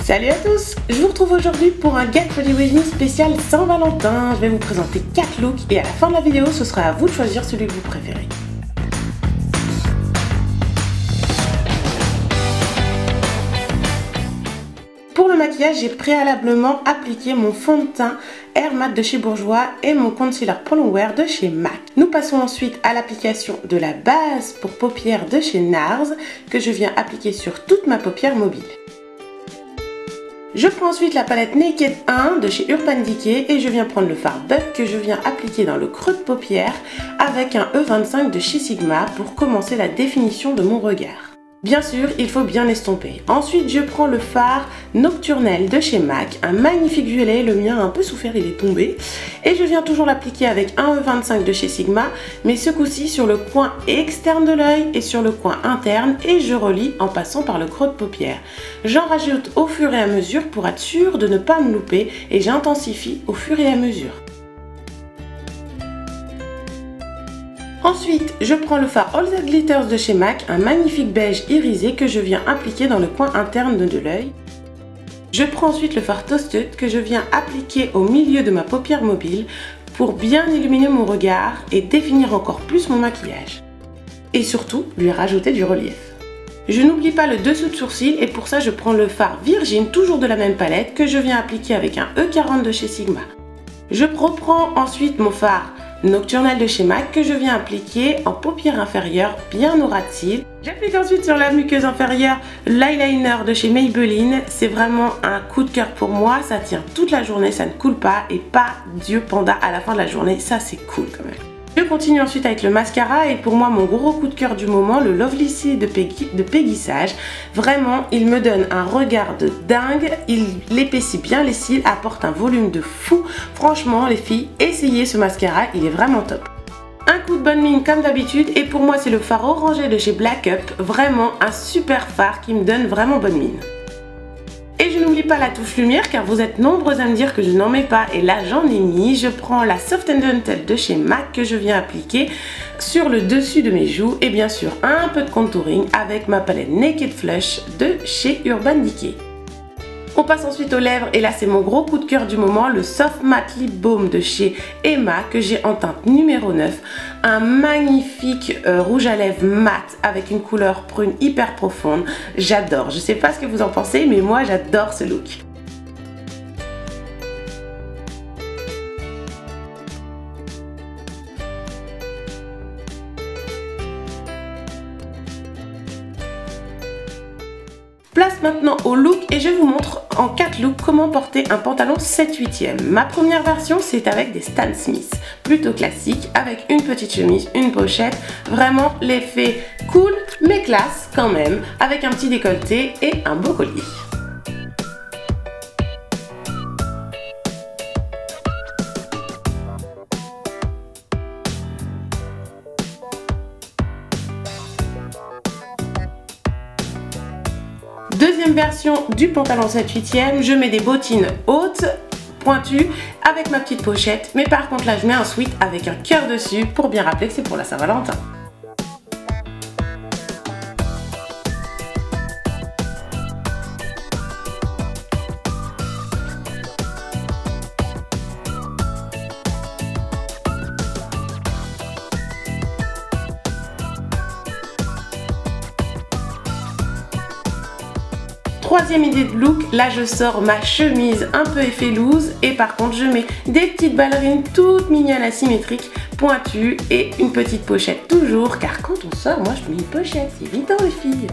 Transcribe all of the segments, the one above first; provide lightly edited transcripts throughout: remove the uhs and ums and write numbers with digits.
Salut à tous, je vous retrouve aujourd'hui pour un Get Ready With Me spécial Saint-Valentin. Je vais vous présenter 4 looks et à la fin de la vidéo, ce sera à vous de choisir celui que vous préférez. Pour le maquillage, j'ai préalablement appliqué mon fond de teint Air Matte de chez Bourjois et mon concealer Pro Longwear de chez MAC. Nous passons ensuite à l'application de la base pour paupières de chez NARS que je viens appliquer sur toute ma paupière mobile. Je prends ensuite la palette Naked 1 de chez Urban Decay et je viens prendre le fard Buck que je viens appliquer dans le creux de paupière avec un E25 de chez Sigma pour commencer la définition de mon regard. Bien sûr, il faut bien estomper. Ensuite, je prends le fard Nocturnel de chez MAC, un magnifique violet, le mien a un peu souffert, il est tombé. Et je viens toujours l'appliquer avec un E25 de chez Sigma, mais ce coup-ci sur le coin externe de l'œil et sur le coin interne, et je relie en passant par le creux de paupière. J'en rajoute au fur et à mesure pour être sûr de ne pas me louper, et j'intensifie au fur et à mesure. Ensuite, je prends le fard All That Glitters de chez MAC, un magnifique beige irisé que je viens appliquer dans le coin interne de l'œil. Je prends ensuite le fard Toasted que je viens appliquer au milieu de ma paupière mobile pour bien illuminer mon regard et définir encore plus mon maquillage. Et surtout, lui rajouter du relief. Je n'oublie pas le dessous de sourcil et pour ça je prends le fard Virgin, toujours de la même palette, que je viens appliquer avec un E40 de chez Sigma. Je reprends ensuite mon fard Nocturnel de chez MAC que je viens appliquer en paupière inférieure bien au ras de cils. J'applique ensuite sur la muqueuse inférieure l'eyeliner de chez Maybelline. C'est vraiment un coup de cœur pour moi, ça tient toute la journée, ça ne coule pas et pas d'yeux panda à la fin de la journée, ça c'est cool quand même. Je continue ensuite avec le mascara et pour moi mon gros coup de cœur du moment, le Lovely Sea de Peggy Sage. Vraiment, il me donne un regard de dingue, il épaissit bien les cils, apporte un volume de fou. Franchement les filles, essayez ce mascara, il est vraiment top. Un coup de bonne mine comme d'habitude et pour moi c'est le fard orangé de chez Black Up. Vraiment un super fard qui me donne vraiment bonne mine. Et je n'oublie pas la touche lumière car vous êtes nombreux à me dire que je n'en mets pas et là j'en ai mis. Je prends la Soft and Gentle de chez MAC que je viens appliquer sur le dessus de mes joues et bien sûr un peu de contouring avec ma palette Naked Flush de chez Urban Decay. On passe ensuite aux lèvres et là c'est mon gros coup de cœur du moment, le Soft Matte Lip Balm de chez Emma que j'ai en teinte numéro 9. Un magnifique rouge à lèvres mat avec une couleur prune hyper profonde. J'adore, je sais pas ce que vous en pensez mais moi j'adore ce look. Place maintenant au look et je vous montre en 4 looks comment porter un pantalon 7/8e. Ma première version c'est avec des Stan Smith, plutôt classique, avec une petite chemise, une pochette, vraiment l'effet cool mais classe quand même, avec un petit décolleté et un beau collier. Deuxième version du pantalon 7/8e, je mets des bottines hautes, pointues, avec ma petite pochette. Mais par contre là je mets un sweat avec un cœur dessus pour bien rappeler que c'est pour la Saint-Valentin. Troisième idée de look, là je sors ma chemise un peu effet loose et par contre je mets des petites ballerines toutes mignonnes asymétriques, pointues et une petite pochette toujours car quand on sort, moi je mets une pochette, c'est évident les filles.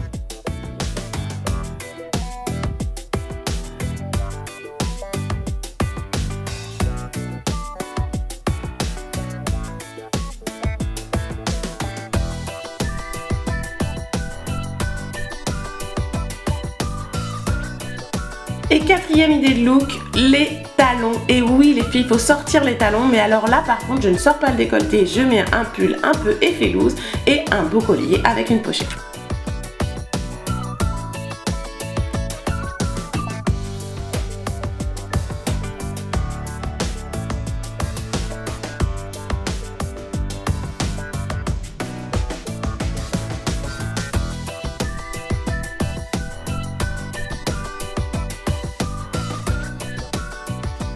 Et quatrième idée de look, les talons. Et oui les filles, il faut sortir les talons, mais alors là par contre je ne sors pas le décolleté, je mets un pull un peu effet loose et un beau collier avec une pochette.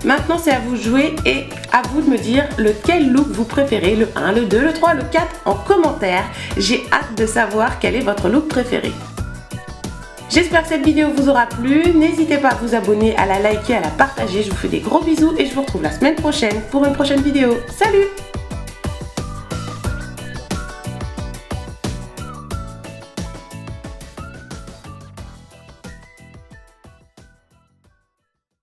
Maintenant c'est à vous de jouer et à vous de me dire lequel look vous préférez, le 1, le 2, le 3, le 4 en commentaire. J'ai hâte de savoir quel est votre look préféré. J'espère que cette vidéo vous aura plu. N'hésitez pas à vous abonner, à la liker, à la partager. Je vous fais des gros bisous et je vous retrouve la semaine prochaine pour une prochaine vidéo. Salut!